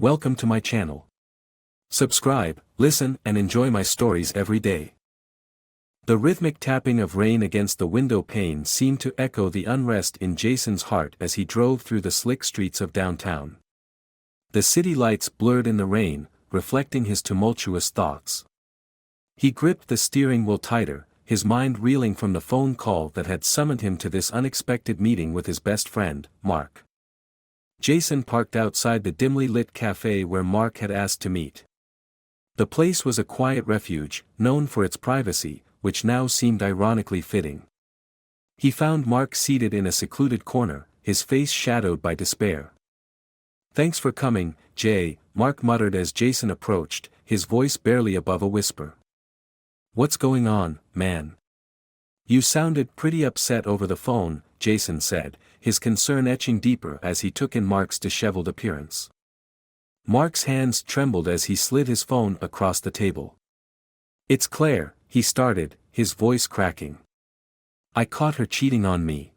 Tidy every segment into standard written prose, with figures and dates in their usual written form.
Welcome to my channel. Subscribe, listen, and enjoy my stories every day. The rhythmic tapping of rain against the window pane seemed to echo the unrest in Jason's heart as he drove through the slick streets of downtown. The city lights blurred in the rain, reflecting his tumultuous thoughts. He gripped the steering wheel tighter, his mind reeling from the phone call that had summoned him to this unexpected meeting with his best friend, Mark. Jason parked outside the dimly lit cafe where Mark had asked to meet. The place was a quiet refuge, known for its privacy, which now seemed ironically fitting. He found Mark seated in a secluded corner, his face shadowed by despair. "Thanks for coming, Jay," Mark muttered as Jason approached, his voice barely above a whisper. "What's going on, man? You sounded pretty upset over the phone," Jason said, his concern etching deeper as he took in Mark's disheveled appearance. Mark's hands trembled as he slid his phone across the table. "It's Claire," he started, his voice cracking. "I caught her cheating on me."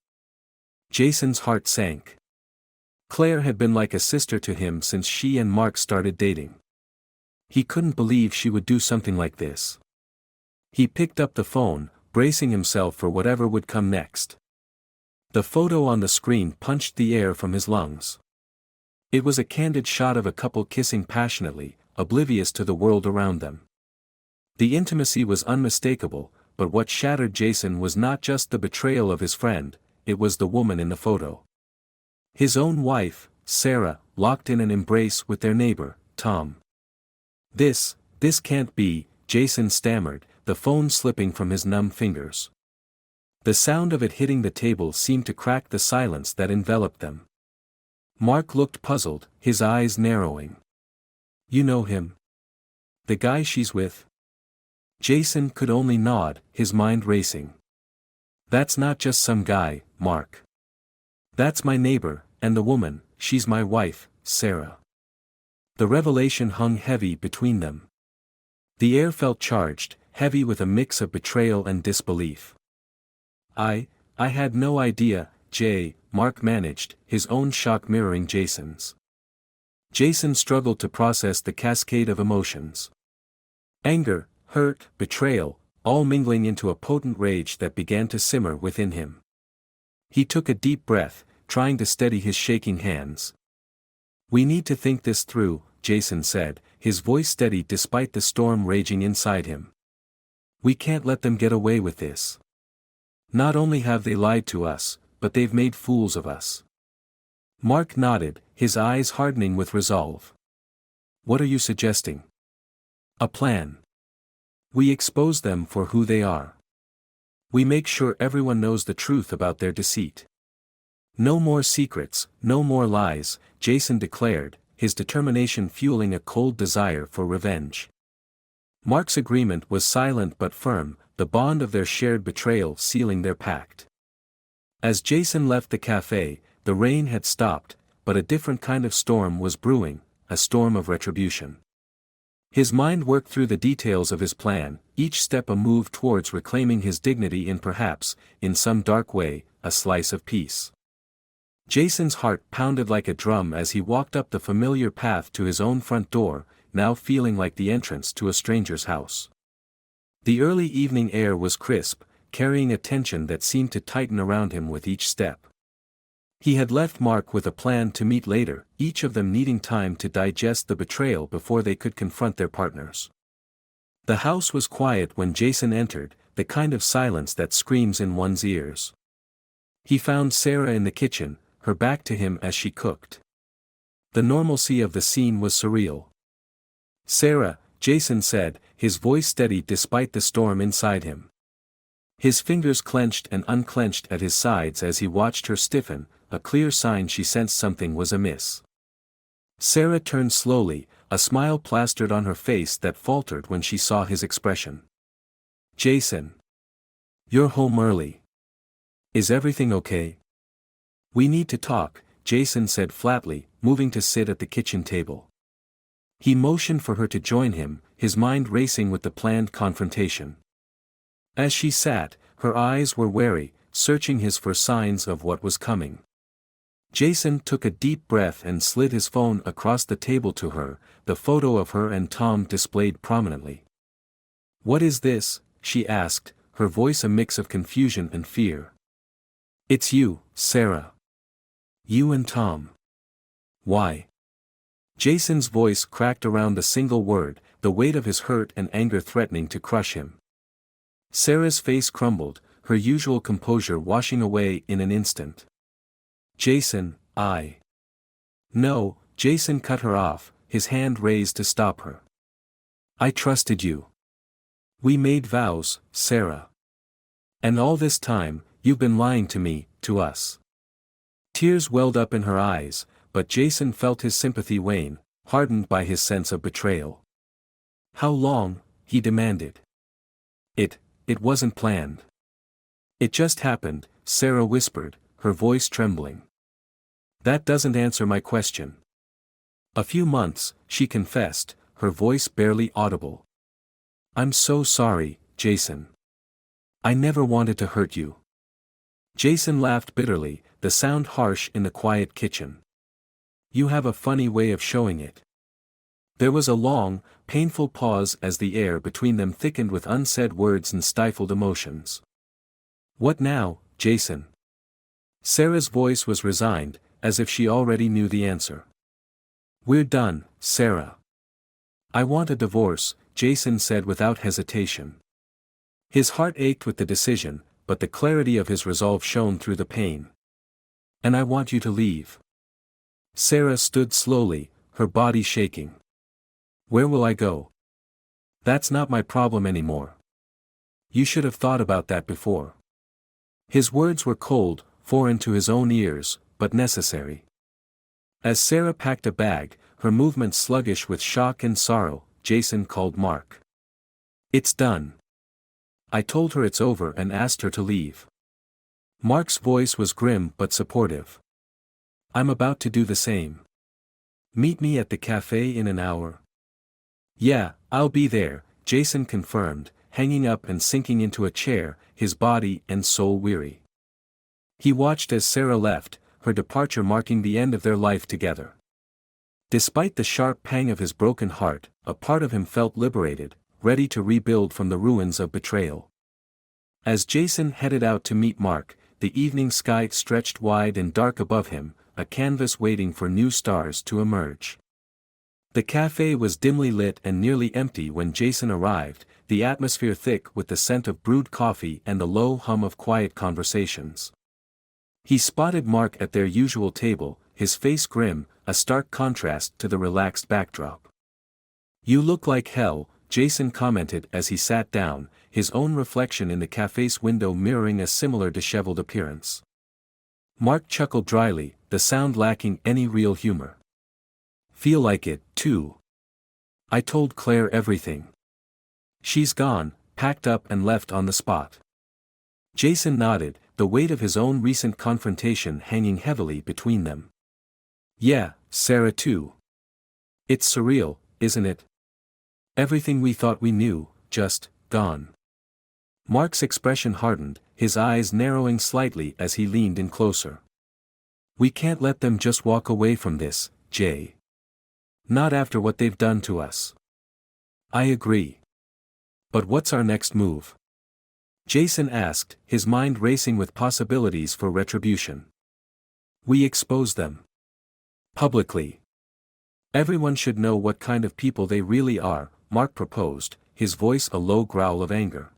Jason's heart sank. Claire had been like a sister to him since she and Mark started dating. He couldn't believe she would do something like this. He picked up the phone, bracing himself for whatever would come next. The photo on the screen punched the air from his lungs. It was a candid shot of a couple kissing passionately, oblivious to the world around them. The intimacy was unmistakable, but what shattered Jason was not just the betrayal of his friend, it was the woman in the photo. His own wife, Sarah, locked in an embrace with their neighbor, Tom. This can't be," Jason stammered, the phone slipping from his numb fingers. The sound of it hitting the table seemed to crack the silence that enveloped them. Mark looked puzzled, his eyes narrowing. "You know him? The guy she's with?" Jason could only nod, his mind racing. "That's not just some guy, Mark. That's my neighbor, and the woman, she's my wife, Sarah." The revelation hung heavy between them. The air felt charged, heavy with a mix of betrayal and disbelief. I had no idea, Jay," Mark managed, his own shock mirroring Jason's. Jason struggled to process the cascade of emotions. Anger, hurt, betrayal, all mingling into a potent rage that began to simmer within him. He took a deep breath, trying to steady his shaking hands. "We need to think this through," Jason said, his voice steady despite the storm raging inside him. "We can't let them get away with this. Not only have they lied to us, but they've made fools of us." Mark nodded, his eyes hardening with resolve. "What are you suggesting?" "A plan. We expose them for who they are. We make sure everyone knows the truth about their deceit. No more secrets, no more lies," Jason declared, his determination fueling a cold desire for revenge. Mark's agreement was silent but firm, the bond of their shared betrayal sealing their pact. As Jason left the cafe, the rain had stopped, but a different kind of storm was brewing, a storm of retribution. His mind worked through the details of his plan, each step a move towards reclaiming his dignity and perhaps, in some dark way, a slice of peace. Jason's heart pounded like a drum as he walked up the familiar path to his own front door, now feeling like the entrance to a stranger's house. The early evening air was crisp, carrying a tension that seemed to tighten around him with each step. He had left Mark with a plan to meet later, each of them needing time to digest the betrayal before they could confront their partners. The house was quiet when Jason entered, the kind of silence that screams in one's ears. He found Sarah in the kitchen, her back to him as she cooked. The normalcy of the scene was surreal. "Sarah," Jason said, his voice steady despite the storm inside him. His fingers clenched and unclenched at his sides as he watched her stiffen, a clear sign she sensed something was amiss. Sarah turned slowly, a smile plastered on her face that faltered when she saw his expression. "Jason. You're home early. Is everything okay?" "We need to talk," Jason said flatly, moving to sit at the kitchen table. He motioned for her to join him, his mind racing with the planned confrontation. As she sat, her eyes were wary, searching his for signs of what was coming. Jason took a deep breath and slid his phone across the table to her, the photo of her and Tom displayed prominently. "What is this?" she asked, her voice a mix of confusion and fear. "It's you, Sarah. You and Tom." "Why?" Jason's voice cracked around the single word, the weight of his hurt and anger threatening to crush him. Sarah's face crumbled, her usual composure washing away in an instant. "Jason, No," Jason cut her off, his hand raised to stop her. "I trusted you. We made vows, Sarah. And all this time, you've been lying to me, to us." Tears welled up in her eyes, but Jason felt his sympathy wane, hardened by his sense of betrayal. "How long?" he demanded. It wasn't planned. It just happened," Sarah whispered, her voice trembling. "That doesn't answer my question." "A few months," she confessed, her voice barely audible. "I'm so sorry, Jason. I never wanted to hurt you." Jason laughed bitterly, the sound harsh in the quiet kitchen. "You have a funny way of showing it." There was a long, painful pause as the air between them thickened with unsaid words and stifled emotions. "What now, Jason?" Sarah's voice was resigned, as if she already knew the answer. "We're done, Sarah." "I want a divorce," Jason said without hesitation. His heart ached with the decision, but the clarity of his resolve shone through the pain. "And I want you to leave." Sarah stood slowly, her body shaking. "Where will I go?" "That's not my problem anymore. You should have thought about that before." His words were cold, foreign to his own ears, but necessary. As Sarah packed a bag, her movements sluggish with shock and sorrow, Jason called Mark. "It's done. I told her it's over and asked her to leave." Mark's voice was grim but supportive. "I'm about to do the same. Meet me at the cafe in an hour." "Yeah, I'll be there," Jason confirmed, hanging up and sinking into a chair, his body and soul weary. He watched as Sarah left, her departure marking the end of their life together. Despite the sharp pang of his broken heart, a part of him felt liberated, ready to rebuild from the ruins of betrayal. As Jason headed out to meet Mark, the evening sky stretched wide and dark above him, a canvas waiting for new stars to emerge. The cafe was dimly lit and nearly empty when Jason arrived, the atmosphere thick with the scent of brewed coffee and the low hum of quiet conversations. He spotted Mark at their usual table, his face grim, a stark contrast to the relaxed backdrop. "You look like hell," Jason commented as he sat down, his own reflection in the cafe's window mirroring a similar disheveled appearance. Mark chuckled dryly, the sound lacking any real humor. "Feel like it, too. I told Claire everything. She's gone, packed up and left on the spot." Jason nodded, the weight of his own recent confrontation hanging heavily between them. "Yeah, Sarah too. It's surreal, isn't it? Everything we thought we knew, just gone." Mark's expression hardened, his eyes narrowing slightly as he leaned in closer. "We can't let them just walk away from this, Jay. Not after what they've done to us." "I agree. But what's our next move?" Jason asked, his mind racing with possibilities for retribution. "We expose them. Publicly. Everyone should know what kind of people they really are," Mark proposed, his voice a low growl of anger.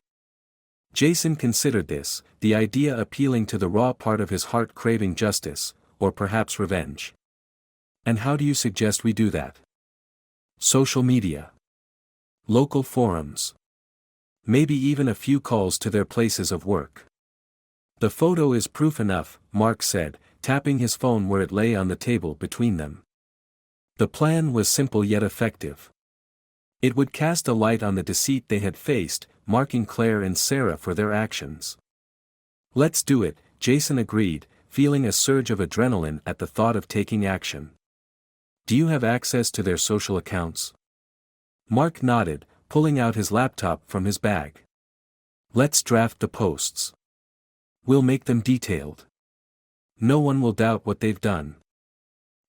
Jason considered this, the idea appealing to the raw part of his heart craving justice, or perhaps revenge. "And how do you suggest we do that?" "Social media. Local forums. Maybe even a few calls to their places of work." "The photo is proof enough," Mark said, tapping his phone where it lay on the table between them. The plan was simple yet effective. It would cast a light on the deceit they had faced, marking Claire and Sarah for their actions. "Let's do it," Jason agreed, feeling a surge of adrenaline at the thought of taking action. "Do you have access to their social accounts?" Mark nodded, pulling out his laptop from his bag. "Let's draft the posts. We'll make them detailed. No one will doubt what they've done.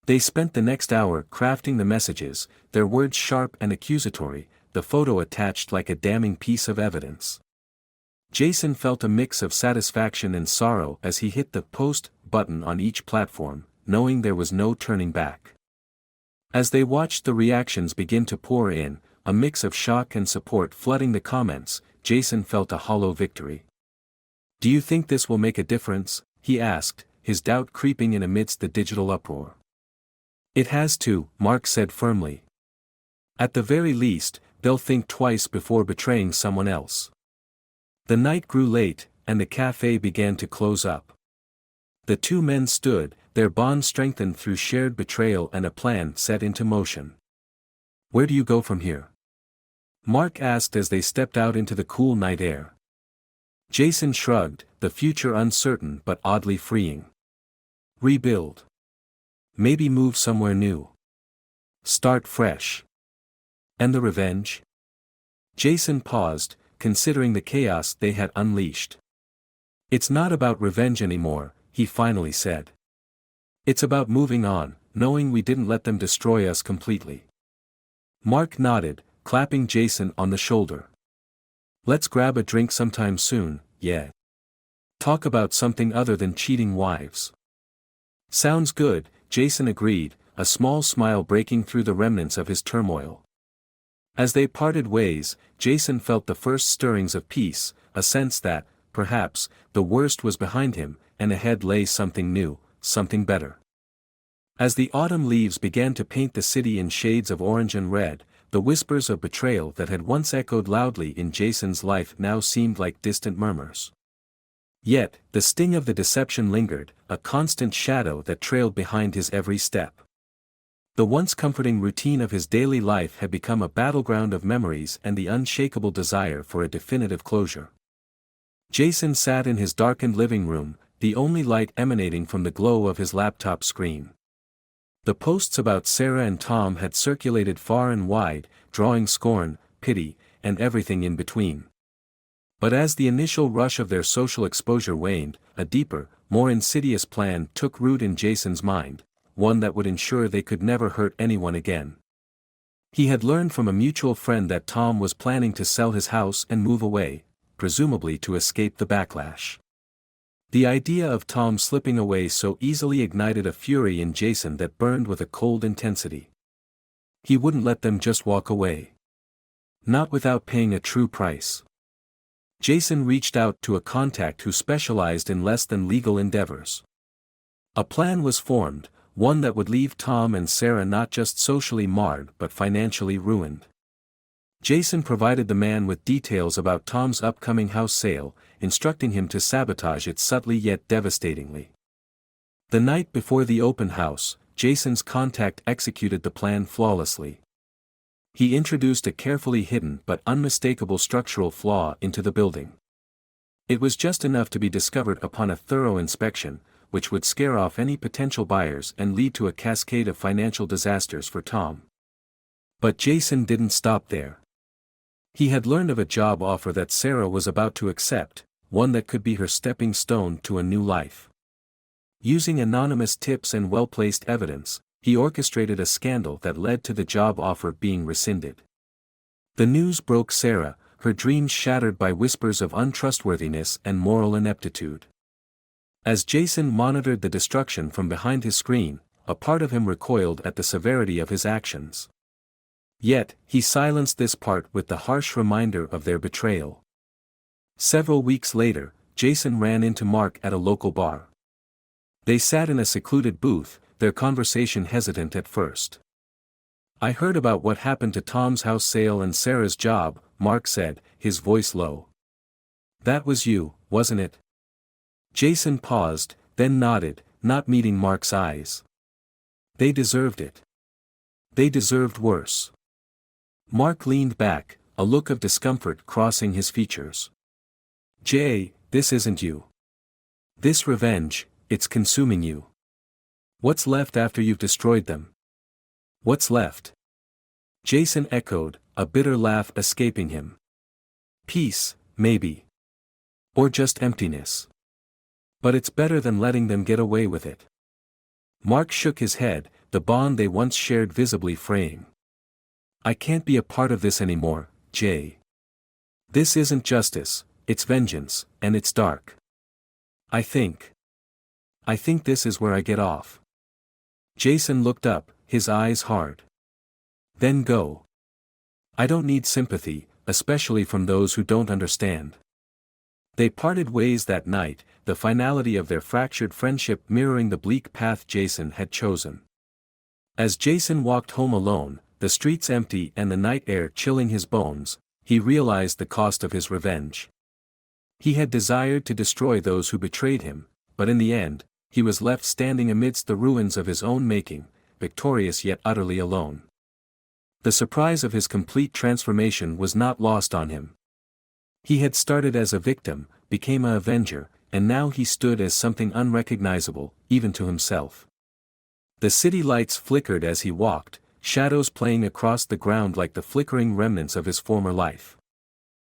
They spent the next hour crafting the messages, their words sharp and accusatory, the photo attached like a damning piece of evidence. Jason felt a mix of satisfaction and sorrow as he hit the post button on each platform, knowing there was no turning back. As they watched the reactions begin to pour in, a mix of shock and support flooding the comments, Jason felt a hollow victory. "Do you think this will make a difference?" he asked, his doubt creeping in amidst the digital uproar. "It has to," Mark said firmly. "At the very least, they'll think twice before betraying someone else." The night grew late, and the cafe began to close up. The two men stood, their bond strengthened through shared betrayal and a plan set into motion. "Where do you go from here?" Mark asked as they stepped out into the cool night air. Jason shrugged, the future uncertain but oddly freeing. "Rebuild. Maybe move somewhere new. Start fresh." "And the revenge?" Jason paused, considering the chaos they had unleashed. "It's not about revenge anymore," he finally said. "It's about moving on, knowing we didn't let them destroy us completely." Mark nodded, clapping Jason on the shoulder. "Let's grab a drink sometime soon, yeah. Talk about something other than cheating wives." "Sounds good," Jason agreed, a small smile breaking through the remnants of his turmoil. As they parted ways, Jason felt the first stirrings of peace, a sense that, perhaps, the worst was behind him, and ahead lay something new, something better. As the autumn leaves began to paint the city in shades of orange and red, the whispers of betrayal that had once echoed loudly in Jason's life now seemed like distant murmurs. Yet, the sting of the deception lingered, a constant shadow that trailed behind his every step. The once comforting routine of his daily life had become a battleground of memories and the unshakable desire for a definitive closure. Jason sat in his darkened living room, the only light emanating from the glow of his laptop screen. The posts about Sarah and Tom had circulated far and wide, drawing scorn, pity, and everything in between. But as the initial rush of their social exposure waned, a deeper, more insidious plan took root in Jason's mind, one that would ensure they could never hurt anyone again. He had learned from a mutual friend that Tom was planning to sell his house and move away, presumably to escape the backlash. The idea of Tom slipping away so easily ignited a fury in Jason that burned with a cold intensity. He wouldn't let them just walk away. Not without paying a true price. Jason reached out to a contact who specialized in less than legal endeavors. A plan was formed, one that would leave Tom and Sarah not just socially marred but financially ruined. Jason provided the man with details about Tom's upcoming house sale, instructing him to sabotage it subtly yet devastatingly. The night before the open house, Jason's contact executed the plan flawlessly. He introduced a carefully hidden but unmistakable structural flaw into the building. It was just enough to be discovered upon a thorough inspection, which would scare off any potential buyers and lead to a cascade of financial disasters for Tom. But Jason didn't stop there. He had learned of a job offer that Sarah was about to accept, one that could be her stepping stone to a new life. Using anonymous tips and well-placed evidence, he orchestrated a scandal that led to the job offer being rescinded. The news broke Sarah, her dreams shattered by whispers of untrustworthiness and moral ineptitude. As Jason monitored the destruction from behind his screen, a part of him recoiled at the severity of his actions. Yet, he silenced this part with the harsh reminder of their betrayal. Several weeks later, Jason ran into Mark at a local bar. They sat in a secluded booth, their conversation hesitant at first. "I heard about what happened to Tom's house sale and Sarah's job," Mark said, his voice low. "That was you, wasn't it?" Jason paused, then nodded, not meeting Mark's eyes. "They deserved it. They deserved worse." Mark leaned back, a look of discomfort crossing his features. "Jay, this isn't you. This revenge, it's consuming you. What's left after you've destroyed them?" "What's left?" Jason echoed, a bitter laugh escaping him. "Peace, maybe. Or just emptiness. But it's better than letting them get away with it. Mark shook his head, the bond they once shared visibly fraying. I can't be a part of this anymore, Jay. This isn't justice, it's vengeance, and it's dark. I think this is where I get off. Jason looked up, his eyes hard. Then go. I don't need sympathy, especially from those who don't understand. They parted ways that night, the finality of their fractured friendship mirroring the bleak path Jason had chosen. As Jason walked home alone, the streets empty and the night air chilling his bones, he realized the cost of his revenge. He had desired to destroy those who betrayed him, but in the end, he was left standing amidst the ruins of his own making, victorious yet utterly alone. The surprise of his complete transformation was not lost on him. He had started as a victim, became an avenger, and now he stood as something unrecognizable, even to himself. The city lights flickered as he walked, shadows playing across the ground like the flickering remnants of his former life.